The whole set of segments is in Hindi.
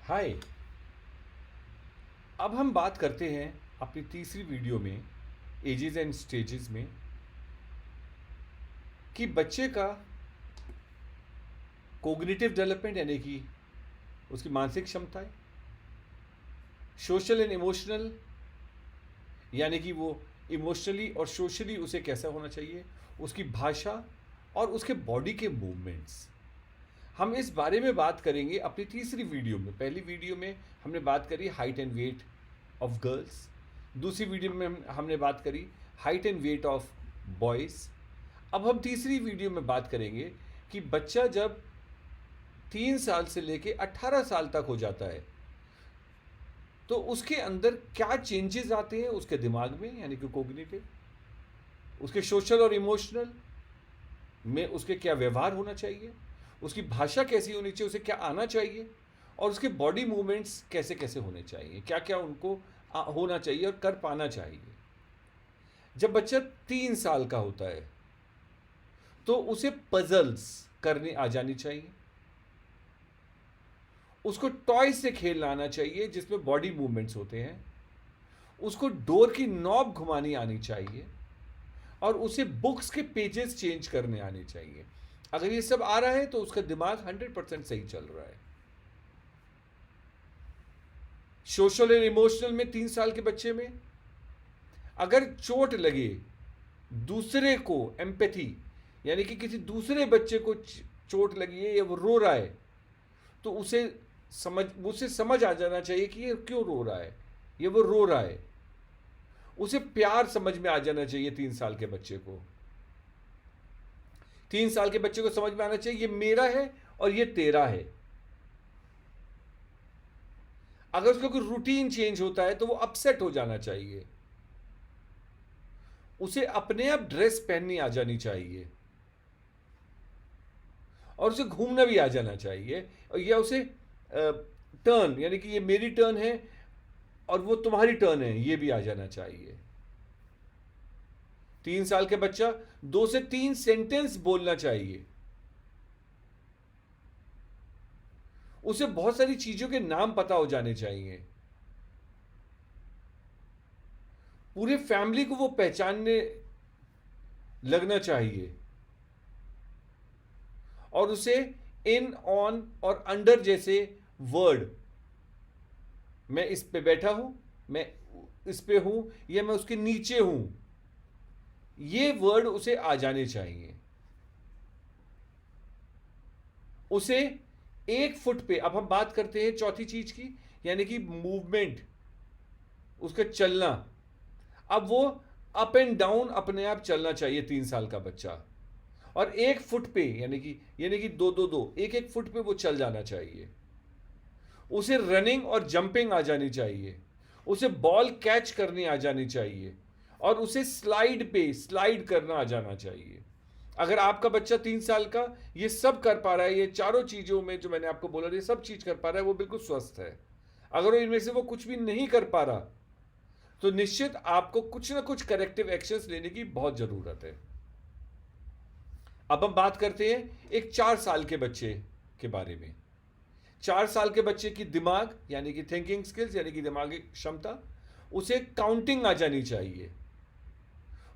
हाय। अब हम बात करते हैं अपनी तीसरी वीडियो में एजेस एंड स्टेजेस में कि बच्चे का कोग्निटिव डेवलपमेंट यानी कि उसकी मानसिक क्षमताएं, सोशल एंड इमोशनल यानी कि वो इमोशनली और सोशली उसे कैसा होना चाहिए, उसकी भाषा और उसके बॉडी के मूवमेंट्स। हम इस बारे में बात करेंगे अपनी तीसरी वीडियो में। पहली वीडियो में हमने बात करी height and weight of girls. दूसरी वीडियो में हमने बात करी height and weight of boys. अब हम तीसरी वीडियो में बात करेंगे कि बच्चा जब 3 साल से लेके 18 साल तक हो जाता है तो उसके अंदर क्या चेंजेस आते हैं उसके दिमाग में, यानी कि कोग्निटिव, उसके सोशल और इमोशनल में उसके क्या व्यवहार होना चाहिए, उसकी भाषा कैसी होनी चाहिए, उसे क्या आना चाहिए, और उसके बॉडी मूवमेंट्स कैसे कैसे होने चाहिए, क्या क्या उनको होना चाहिए और कर पाना चाहिए। जब बच्चा 3 साल का होता है तो उसे पजल्स करने आ जानी चाहिए, उसको टॉय से खेलना आना चाहिए जिसमें बॉडी मूवमेंट्स होते हैं, उसको डोर की नॉब घुमानी आनी चाहिए और उसे बुक्स के पेजेस चेंज करने आने चाहिए। अगर ये सब आ रहा है तो उसका दिमाग 100% सही चल रहा है। सोशल और इमोशनल में 3 साल के बच्चे में अगर चोट लगे, दूसरे को एम्पैथी यानी कि किसी दूसरे बच्चे को चोट लगी है या वो रो रहा है तो उसे समझ आ जाना चाहिए कि ये क्यों रो रहा है, ये वो रो रहा है। उसे प्यार समझ में आ जाना चाहिए 3 साल के बच्चे को। 3 साल के बच्चे को समझ में आना चाहिए ये मेरा है और ये तेरा है। अगर उसका कोई रूटीन चेंज होता है तो वो अपसेट हो जाना चाहिए। उसे अपने आप ड्रेस पहननी आ जानी चाहिए और उसे घूमना भी आ जाना चाहिए, और या उसे टर्न यानी कि ये मेरी टर्न है और वो तुम्हारी टर्न है ये भी आ जाना चाहिए। 3 साल के बच्चा 2 से 3 सेंटेंस बोलना चाहिए। उसे बहुत सारी चीजों के नाम पता हो जाने चाहिए। पूरे फैमिली को वो पहचानने लगना चाहिए और उसे इन, ऑन और अंडर जैसे वर्ड, मैं इस पे बैठा हूं, मैं इस पे हूं, या मैं उसके नीचे हूं, ये वर्ड उसे आ जाने चाहिए। उसे 1 फुट पे, अब हम बात करते हैं चौथी चीज की, यानी कि मूवमेंट, उसका चलना। अब वो अप एंड डाउन अपने आप चलना चाहिए 3 साल का बच्चा, और 1 फुट पे यानी कि दो दो दो 1 1 फुट पे वो चल जाना चाहिए। उसे रनिंग और जंपिंग आ जानी चाहिए, उसे बॉल कैच करनी आ जानी चाहिए, और उसे स्लाइड पे स्लाइड करना आ जाना चाहिए। अगर आपका बच्चा 3 साल का ये सब कर पा रहा है, ये चारों चीजों में जो मैंने आपको बोला ये सब चीज कर पा रहा है, वो बिल्कुल स्वस्थ है। अगर वो इनमें से वो कुछ भी नहीं कर पा रहा तो निश्चित आपको कुछ ना कुछ करेक्टिव एक्शंस लेने की बहुत जरूरत है। अब हम बात करते हैं एक 4 साल के बच्चे के बारे में। 4 साल के बच्चे की दिमाग यानी कि थिंकिंग स्किल्स यानी कि दिमागी क्षमता, उसे काउंटिंग आ जानी चाहिए,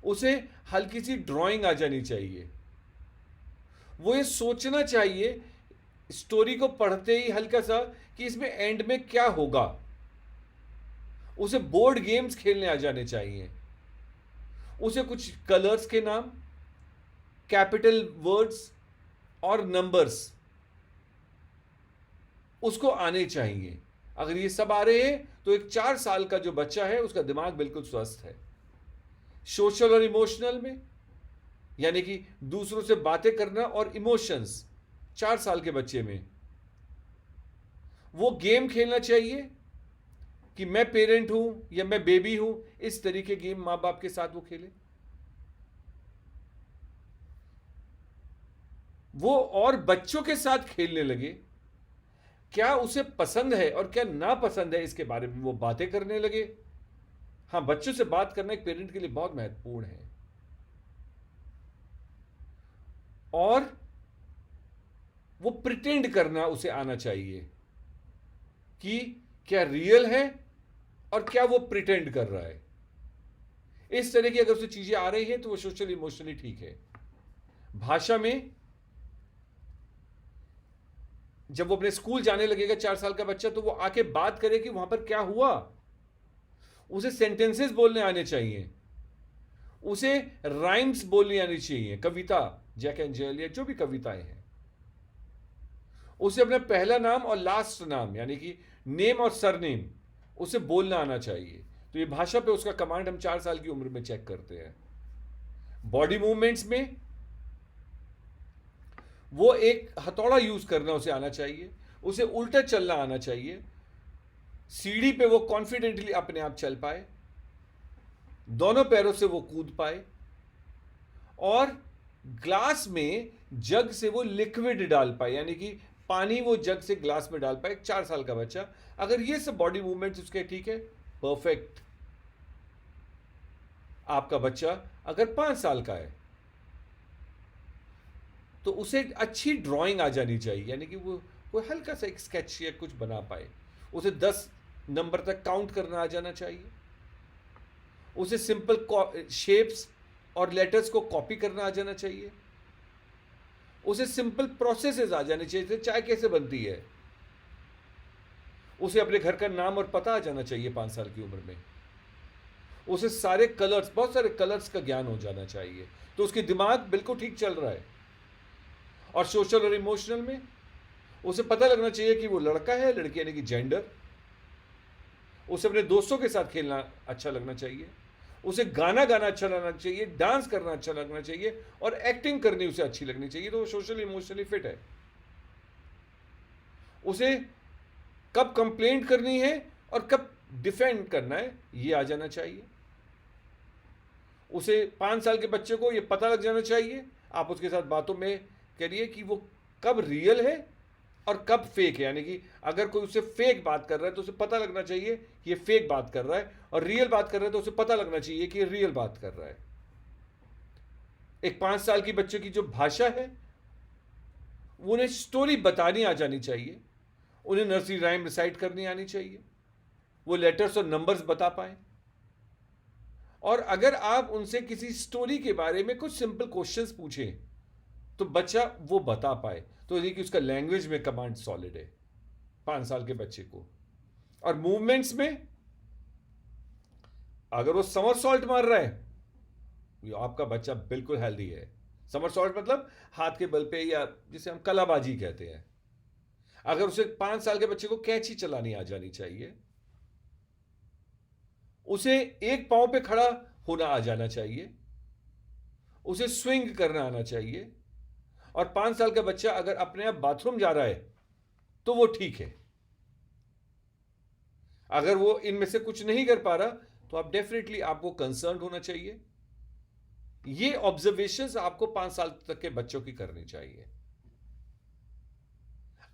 उसे हल्की सी ड्राइंग आ जानी चाहिए, वो ये सोचना चाहिए स्टोरी को पढ़ते ही हल्का सा कि इसमें एंड में क्या होगा। उसे बोर्ड गेम्स खेलने आ जाने चाहिए, उसे कुछ कलर्स के नाम, कैपिटल वर्ड्स और नंबर्स उसको आने चाहिए। अगर ये सब आ रहे हैं तो एक 4 साल का जो बच्चा है उसका दिमाग बिल्कुल स्वस्थ है। सोशल और इमोशनल में यानी कि दूसरों से बातें करना और इमोशंस, 4 साल के बच्चे में वो गेम खेलना चाहिए कि मैं पेरेंट हूं या मैं बेबी हूं, इस तरीके गेम मां बाप के साथ वो खेले। वो और बच्चों के साथ खेलने लगे, क्या उसे पसंद है और क्या ना पसंद है इसके बारे में वो बातें करने लगे। हाँ, बच्चों से बात करना एक पेरेंट के लिए बहुत महत्वपूर्ण है। और वो प्रिटेंड करना उसे आना चाहिए। कि क्या रियल है और क्या वो प्रिटेंड कर रहा है। इस तरह की अगर उसे चीजें आ रही हैं तो वो सोशल इमोशनली ठीक है। भाषा में जब वो अपने स्कूल जाने लगेगा 4 साल का बच्चा, तो वो आके बात करे कि वहां पर क्या हुआ। उसे सेंटेंसेस बोलने आने चाहिए, उसे राइम्स बोलनी आनी चाहिए, कविता, जैक एंड जिल या जो भी कविताएं हैं। उसे अपना पहला नाम और लास्ट नाम यानी कि नेम और सरनेम उसे बोलना आना चाहिए। तो ये भाषा पे उसका कमांड हम 4 साल की उम्र में चेक करते हैं। बॉडी मूवमेंट्स में वो एक हथौड़ा यूज करना उसे आना चाहिए, उसे उल्टा चलना आना चाहिए, सीढ़ी पे वो कॉन्फिडेंटली अपने आप चल पाए, दोनों पैरों से वो कूद पाए, और ग्लास में जग से वो लिक्विड डाल पाए यानी कि पानी वो जग से ग्लास में डाल पाए। 4 साल का बच्चा अगर ये सब बॉडी मूवमेंट्स उसके ठीक है, परफेक्ट। आपका बच्चा अगर 5 साल का है तो उसे अच्छी ड्राइंग आ जानी चाहिए, यानी कि वो कोई हल्का सा एक स्केच या कुछ बना पाए। उसे 10 नंबर तक काउंट करना आ जाना चाहिए, उसे सिंपल शेप्स और लेटर्स को कॉपी करना आ जाना चाहिए, उसे सिंपल प्रोसेसेस आ जाने चाहिए, चाय कैसे बनती है। उसे अपने घर का नाम और पता आ जाना चाहिए 5 साल की उम्र में। उसे सारे कलर्स, बहुत सारे कलर्स का ज्ञान हो जाना चाहिए, तो उसकी दिमाग बिल्कुल ठीक चल रहा है। और सोशल और इमोशनल में उसे पता लगना चाहिए कि वो लड़का है लड़की, यानी कि जेंडर। उसे अपने दोस्तों के साथ खेलना अच्छा लगना चाहिए, उसे गाना गाना अच्छा लगना चाहिए, डांस करना अच्छा लगना चाहिए, और एक्टिंग करनी उसे अच्छी लगनी चाहिए, तो वो सोशली इमोशनली फिट है। उसे कब कंप्लेंट करनी है और कब डिफेंड करना है ये आ जाना चाहिए। उसे 5 साल के बच्चे को ये पता लग जाना चाहिए, आप उसके साथ बातों में करिए कि वो कब रियल है और कब फेक है। यानी कि अगर कोई उससे फेक बात कर रहा है तो उसे पता लगना चाहिए कि ये फेक बात कर रहा है, और रियल बात कर रहा है तो उसे पता लगना चाहिए कि ये रियल बात कर रहा है। एक 5 साल की बच्चे की जो भाषा है वो उन्हें स्टोरी बतानी आ जानी चाहिए, उन्हें नर्सरी राइम रिसाइट करनी आनी चाहिए, वो लेटर्स और नंबर्स बता पाए। और अगर आप उनसे किसी स्टोरी के बारे में कुछ सिंपल क्वेश्चंस पूछें तो बच्चा वो बता पाए, तो ये कि उसका लैंग्वेज में कमांड सॉलिड है 5 साल के बच्चे को। और मूवमेंट्स में अगर वो समर सॉल्ट मार रहा है, ये आपका बच्चा बिल्कुल हेल्दी है। समर सॉल्ट मतलब हाथ के बल पे, या जिसे हम कलाबाजी कहते हैं। अगर उसे 5 साल के बच्चे को कैंची चलानी आ जानी चाहिए, उसे एक पांव पे खड़ा होना आ जाना चाहिए, उसे स्विंग करना आना चाहिए, और 5 साल का बच्चा अगर अपने आप बाथरूम जा रहा है तो वो ठीक है। अगर वो इनमें से कुछ नहीं कर पा रहा तो आप डेफिनेटली आपको कंसर्न होना चाहिए। ये ऑब्जर्वेशंस आपको 5 साल तक के बच्चों की करनी चाहिए।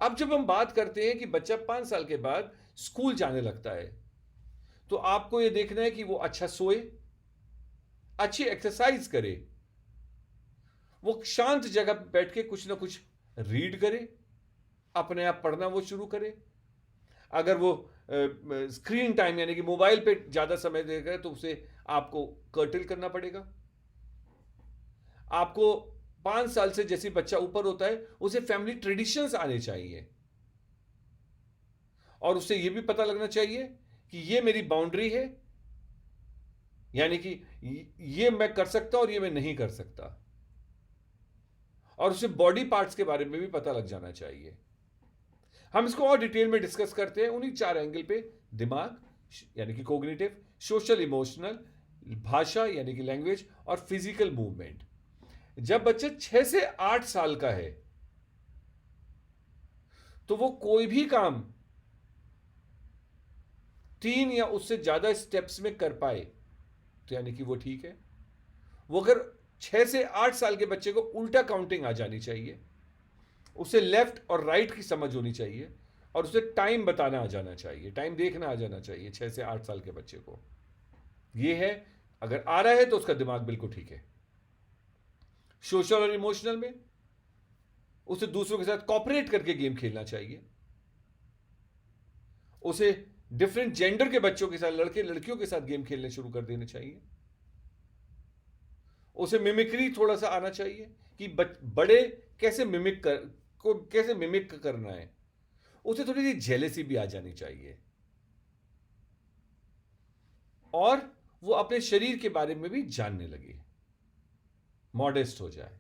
अब जब हम बात करते हैं कि बच्चा 5 साल के बाद स्कूल जाने लगता है, तो आपको यह देखना है कि वो अच्छा सोए, अच्छी एक्सरसाइज करे, वो शांत जगह पर बैठ के कुछ ना कुछ रीड करे, अपने आप पढ़ना वो शुरू करे। अगर वो स्क्रीन टाइम यानी कि मोबाइल पे ज्यादा समय देगा है तो उसे आपको कर्टेल करना पड़ेगा। आपको 5 साल से जैसे बच्चा ऊपर होता है उसे फैमिली ट्रेडिशंस आने चाहिए, और उसे यह भी पता लगना चाहिए कि ये मेरी बाउंड्री है, यानी कि ये मैं कर सकता और ये मैं नहीं कर सकता। और उसे बॉडी पार्ट्स के बारे में भी पता लग जाना चाहिए। हम इसको और डिटेल में डिस्कस करते हैं उन्हीं 4 एंगल पे, दिमाग यानी कि कोग्निटिव, सोशल इमोशनल, भाषा यानी कि लैंग्वेज, और फिजिकल मूवमेंट। जब बच्चा 6 से 8 साल का है तो वो कोई भी काम 3 या उससे ज्यादा स्टेप्स में कर पाए तो यानी कि वो ठीक है। वो अगर 6 से 8 साल के बच्चे को उल्टा काउंटिंग आ जानी चाहिए, उसे लेफ्ट और राइट की समझ होनी चाहिए, और उसे टाइम बताना आ जाना चाहिए, टाइम देखना आ जाना चाहिए 6 से 8 साल के बच्चे को। ये है, अगर आ रहा है तो उसका दिमाग बिल्कुल ठीक है। सोशल और इमोशनल में उसे दूसरों के साथ कॉपरेट करके गेम खेलना चाहिए, उसे डिफरेंट जेंडर के बच्चों के साथ, लड़के लड़कियों के साथ गेम खेलने शुरू कर देने चाहिए। उसे मिमिक्री थोड़ा सा आना चाहिए कि बड़े कैसे कैसे मिमिक करना है। उसे थोड़ी सी जेलेसी भी आ जानी चाहिए, और वो अपने शरीर के बारे में भी जानने लगे, मॉडेस्ट हो जाए।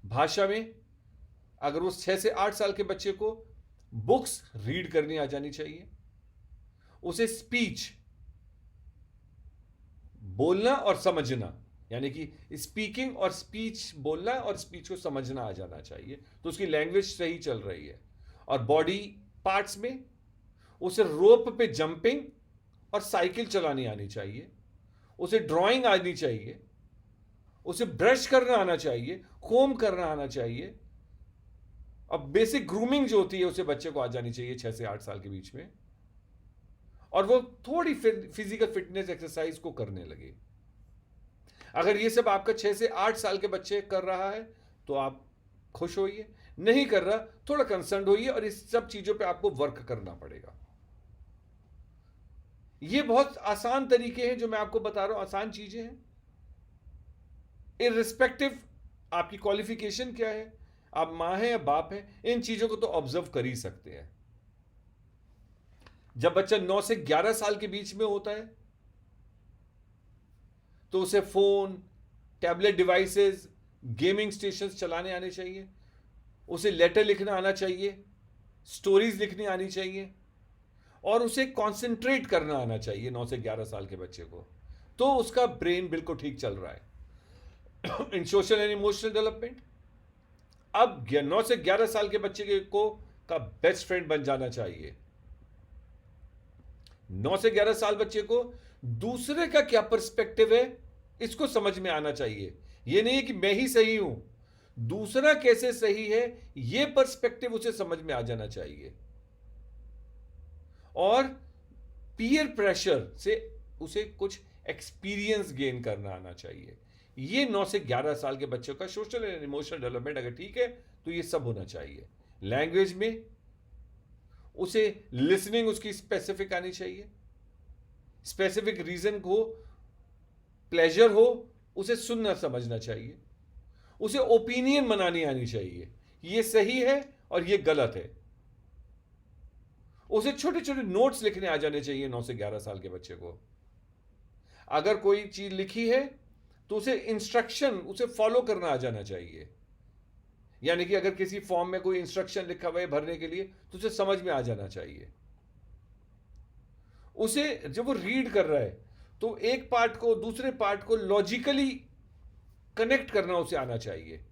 भाषा में अगर वो 6 से 8 साल के बच्चे को बुक्स रीड करनी आ जानी चाहिए। उसे स्पीच, बोलना और समझना, यानी कि स्पीकिंग और स्पीच, बोलना और स्पीच को समझना आ जाना चाहिए, तो उसकी लैंग्वेज सही चल रही है। और बॉडी पार्ट्स में उसे रोप पे जंपिंग और साइकिल चलानी आनी चाहिए। उसे ड्राइंग आनी चाहिए। उसे ब्रश करना आना चाहिए, कोम करना आना चाहिए। अब बेसिक ग्रूमिंग जो होती है उसे बच्चे को आ जानी चाहिए 6 से 8 साल के बीच में। और वो थोड़ी फिजिकल फिटनेस एक्सरसाइज को करने लगे। अगर ये सब आपका 6 से 8 साल के बच्चे कर रहा है तो आप खुश होइए, नहीं कर रहा थोड़ा कंसर्न होइए, और इस सब चीजों पे आपको वर्क करना पड़ेगा। ये बहुत आसान तरीके हैं जो मैं आपको बता रहा हूं, आसान चीजें हैं। इररिस्पेक्टिव आपकी क्वालिफिकेशन क्या है, आप मां हैं या बाप हैं, इन चीजों को तो ऑब्जर्व कर ही सकते हैं। जब बच्चा 9 से 11 साल के बीच में होता है तो उसे phone, tablet devices, gaming stations चलाने आने चाहिए। उसे लेटर लिखना आना चाहिए, स्टोरीज लिखनी आनी चाहिए, और उसे कंसंट्रेट करना आना चाहिए 9 से 11 साल के बच्चे को। तो उसका ब्रेन बिल्कुल ठीक चल रहा है। इन सोशल एंड इमोशनल डेवलपमेंट, अब 9 से 11 साल के बच्चे को का बेस्ट फ्रेंड बन जाना चाहिए। 9 से 11 साल बच्चे को दूसरे का क्या पर्सपेक्टिव है इसको समझ में आना चाहिए। यह नहीं है कि मैं ही सही हूं, दूसरा कैसे सही है यह पर्सपेक्टिव उसे समझ में आ जाना चाहिए। और पीयर प्रेशर से उसे कुछ एक्सपीरियंस गेन करना आना चाहिए। ये 9 से 11 साल के बच्चों का सोशल एंड इमोशनल डेवलपमेंट अगर ठीक है तो ये सब होना चाहिए। लैंग्वेज में उसे लिसनिंग उसकी स्पेसिफिक आनी चाहिए, स्पेसिफिक रीजन को, प्लेजर हो उसे सुनना समझना चाहिए। उसे ओपिनियन बनानी आनी चाहिए, ये सही है और ये गलत है। उसे छोटे छोटे नोट्स लिखने आ जाने चाहिए 9 से 11 साल के बच्चे को। अगर कोई चीज लिखी है तो उसे इंस्ट्रक्शन उसे फॉलो करना आ जाना चाहिए। यानी कि अगर किसी फॉर्म में कोई इंस्ट्रक्शन लिखा हुआ है भरने के लिए तो उसे समझ में आ जाना चाहिए। उसे जब वो रीड कर रहा है तो एक पार्ट को दूसरे पार्ट को लॉजिकली कनेक्ट करना उसे आना चाहिए।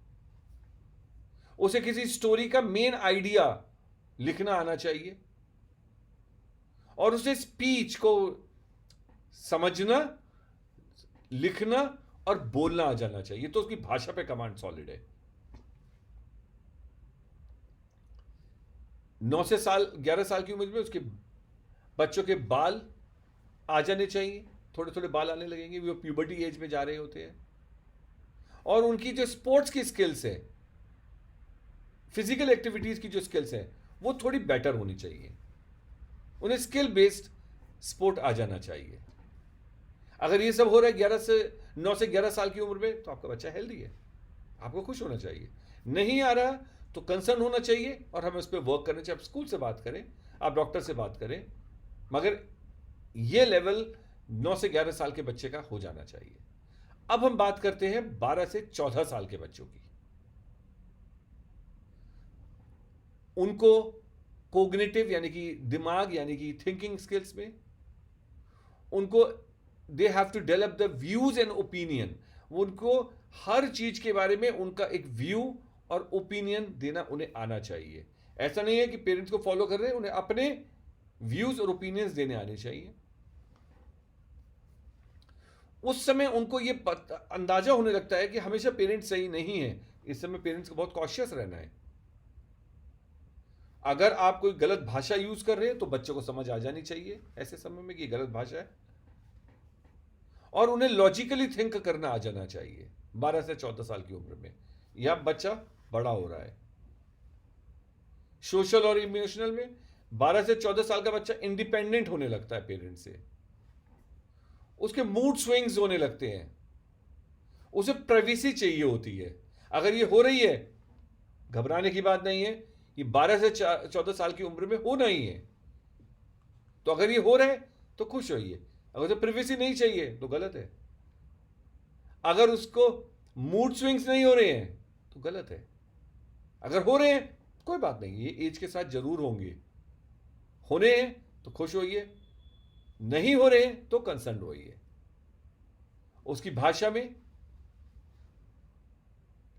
उसे किसी स्टोरी का मेन आइडिया लिखना आना चाहिए, और उसे स्पीच को समझना, लिखना और बोलना आ जाना चाहिए। तो उसकी भाषा पे कमांड सॉलिड है। 9 से 11 साल की उम्र में उसके बच्चों के बाल आ जाने चाहिए, थोड़े थोड़े बाल आने लगेंगे, वो प्यूबर्टी एज में जा रहे होते हैं। और उनकी जो स्पोर्ट्स की स्किल्स है, फिजिकल एक्टिविटीज की जो स्किल्स है वो थोड़ी बेटर होनी चाहिए। उन्हें स्किल बेस्ड स्पोर्ट आ जाना चाहिए। अगर ये सब हो रहा है 9 से 11 साल की उम्र में तो आपका बच्चा हेल्दी है, आपको खुश होना चाहिए। नहीं आ रहा तो कंसर्न होना चाहिए और हमें उस पर वर्क करना चाहिए। आप स्कूल से बात करें, आप डॉक्टर से बात करें, मगर ये लेवल 9 से 11 साल के बच्चे का हो जाना चाहिए। अब हम बात करते हैं 12 से 14 साल के बच्चों की। उनको कोग्निटिव यानी कि दिमाग यानी कि थिंकिंग स्किल्स में उनको they have to develop the views and opinion. उनको हर चीज के बारे में उनका एक व्यू और ओपिनियन देना उन्हें आना चाहिए। ऐसा नहीं है कि पेरेंट्स को फॉलो कर रहे हैं, उन्हें अपने व्यूज और ओपिनियंस देने आने चाहिए। उस समय उनको ये अंदाजा होने लगता है कि हमेशा पेरेंट्स सही नहीं है। इस समय पेरेंट्स को बहुत कॉशियस रहना है। अगर आप कोई गलत भाषा यूज कर रहे हैं तो बच्चों को समझ आ जानी चाहिए ऐसे समय में कि गलत भाषा है, और उन्हें लॉजिकली थिंक करना आ जाना चाहिए 12 से 14 साल की उम्र में। यह बच्चा बड़ा हो रहा है। सोशल और इमोशनल में 12 से 14 साल का बच्चा इंडिपेंडेंट होने लगता है पेरेंट से, उसके मूड स्विंग्स होने लगते हैं, उसे प्राइवेसी चाहिए होती है। अगर ये हो रही है, घबराने की बात नहीं है, ये 12 से 14 साल की उम्र में होना ही है। तो अगर ये हो रहा है तो खुश होइए, अगर उसे प्राइवेसी नहीं चाहिए तो गलत है। अगर उसको मूड स्विंग्स नहीं हो रहे हैं तो गलत है। अगर हो रहे हैं कोई बात नहीं, ये एज के साथ जरूर होंगे, होने हैं तो खुश होइए, नहीं हो रहे हैं तो कंसर्न होइए। उसकी भाषा में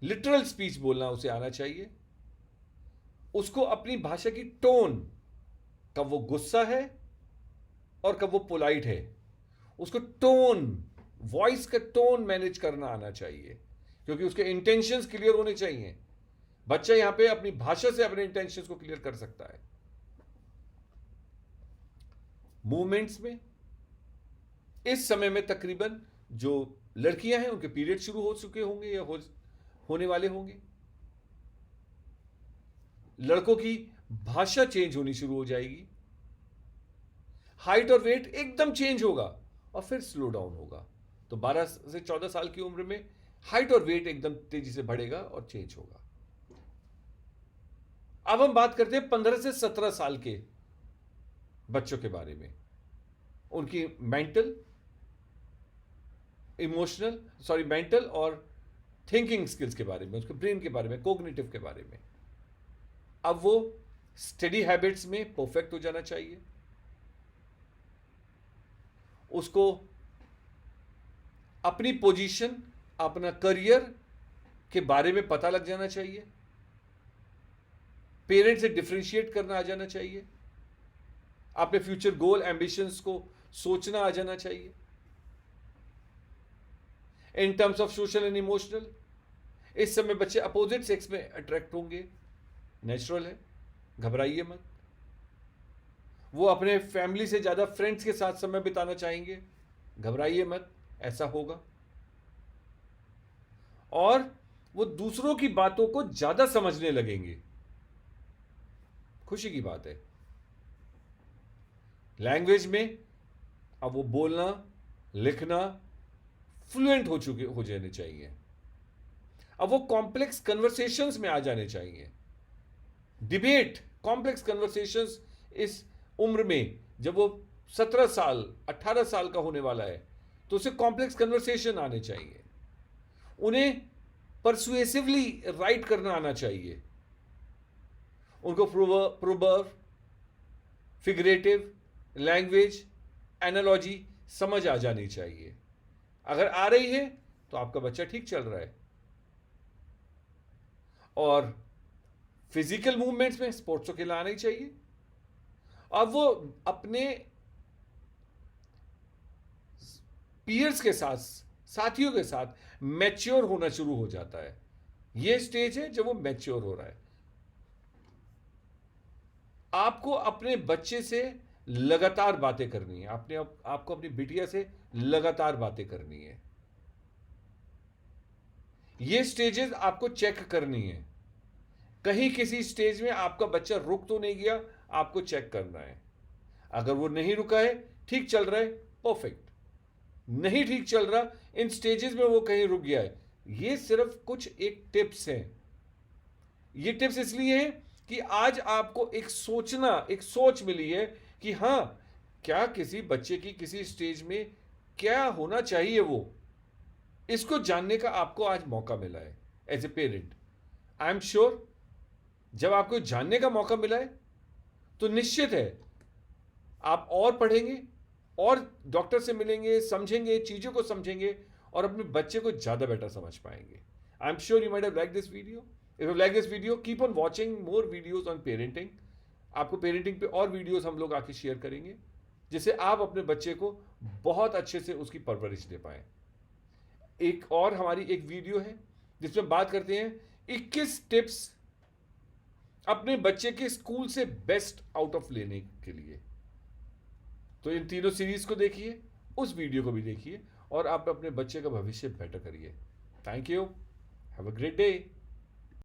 लिटरल स्पीच बोलना उसे आना चाहिए। उसको अपनी भाषा की टोन, कब वो गुस्सा है और कब वो पोलाइट है, उसको टोन, वॉइस का टोन मैनेज करना आना चाहिए, क्योंकि उसके इंटेंशंस क्लियर होने चाहिए। बच्चा यहां पे अपनी भाषा से अपने इंटेंशंस को क्लियर कर सकता है। मूवमेंट्स में इस समय में तकरीबन जो लड़कियां हैं उनके पीरियड शुरू हो चुके होंगे या होने वाले होंगे। लड़कों की भाषा चेंज होनी शुरू हो जाएगी, हाइट और वेट एकदम चेंज होगा और फिर स्लो डाउन होगा। तो 12 से 14 साल की उम्र में हाइट और वेट एकदम तेजी से बढ़ेगा और चेंज होगा। अब हम बात करते हैं 15 से 17 साल के बच्चों के बारे में, उनकी मेंटल और थिंकिंग स्किल्स के बारे में, उसके ब्रेन के बारे में, कोग्निटिव के बारे में। अब वो स्टडी हैबिट्स में परफेक्ट हो जाना चाहिए, उसको अपनी पोजीशन, अपना करियर के बारे में पता लग जाना चाहिए, पेरेंट से डिफरेंशिएट करना आ जाना चाहिए, अपने फ्यूचर गोल एम्बिशंस को सोचना आ जाना चाहिए। In terms of social and emotional, इस समय बच्चे अपोजिट सेक्स में अट्रैक्ट होंगे, नेचुरल है, घबराइए मत। वो अपने फैमिली से ज्यादा फ्रेंड्स के साथ समय बिताना चाहेंगे, घबराइए मत, ऐसा होगा। और वो दूसरों की बातों को ज्यादा समझने लगेंगे, खुशी की बात है। लैंग्वेज में अब वो बोलना, लिखना फ्लुएंट हो जाने चाहिए। अब वो कॉम्प्लेक्स कन्वर्सेशंस में आ जाने चाहिए। डिबेट, कॉम्प्लेक्स कन्वर्सेशंस इस उम्र में, जब वो 17 साल 18 साल का होने वाला है, तो उसे कॉम्प्लेक्स कन्वर्सेशन आने चाहिए। उन्हें परसुएसिवली राइट करना आना चाहिए। उनको प्रोवर्ब, फिगरेटिव लैंग्वेज, एनालॉजी समझ आ जानी चाहिए। अगर आ रही है तो आपका बच्चा ठीक चल रहा है। और फिजिकल मूवमेंट्स में स्पोर्ट्स तो खिलाना ही चाहिए। अब वो अपने पीयर्स के साथ, साथियों के साथ मैच्योर होना शुरू हो जाता है। ये स्टेज है जब वो मैच्योर हो रहा है। आपको अपने बच्चे से लगातार बातें करनी है, आपको अपनी बिटिया से लगातार बातें करनी है। ये स्टेजेस आपको चेक करनी है। कहीं किसी स्टेज में आपका बच्चा रुक तो नहीं गया, आपको चेक करना है। अगर वो नहीं रुका है, ठीक चल रहा है, परफेक्ट। नहीं ठीक चल रहा, इन स्टेजेस में वो कहीं रुक गया है, ये सिर्फ कुछ एक टिप्स हैं। ये टिप्स इसलिए हैं कि आज आपको एक सोच मिली है कि हां, क्या किसी बच्चे की किसी स्टेज में क्या होना चाहिए, वो इसको जानने का आपको आज मौका मिला है as a parent. I am sure जब आपको जानने का मौका मिला है तो निश्चित है आप और पढ़ेंगे और डॉक्टर से मिलेंगे, समझेंगे, चीजों को समझेंगे और अपने बच्चे को ज्यादा बेटर समझ पाएंगे। आई am sure you might have like this video. If you like this video, keep on watching more videos on parenting. आपको पेरेंटिंग पे और वीडियोस हम लोग आके शेयर करेंगे, जिससे आप अपने बच्चे को बहुत अच्छे से उसकी परवरिश दे पाए। एक और हमारी एक वीडियो है जिसमें बात करते हैं 21 टिप्स अपने बच्चे के स्कूल से बेस्ट आउट ऑफ लेने के लिए। तो इन तीनों सीरीज को देखिए, उस वीडियो को भी देखिए और आप अपने बच्चे का भविष्य बेटर करिए। Thank you, have a great day.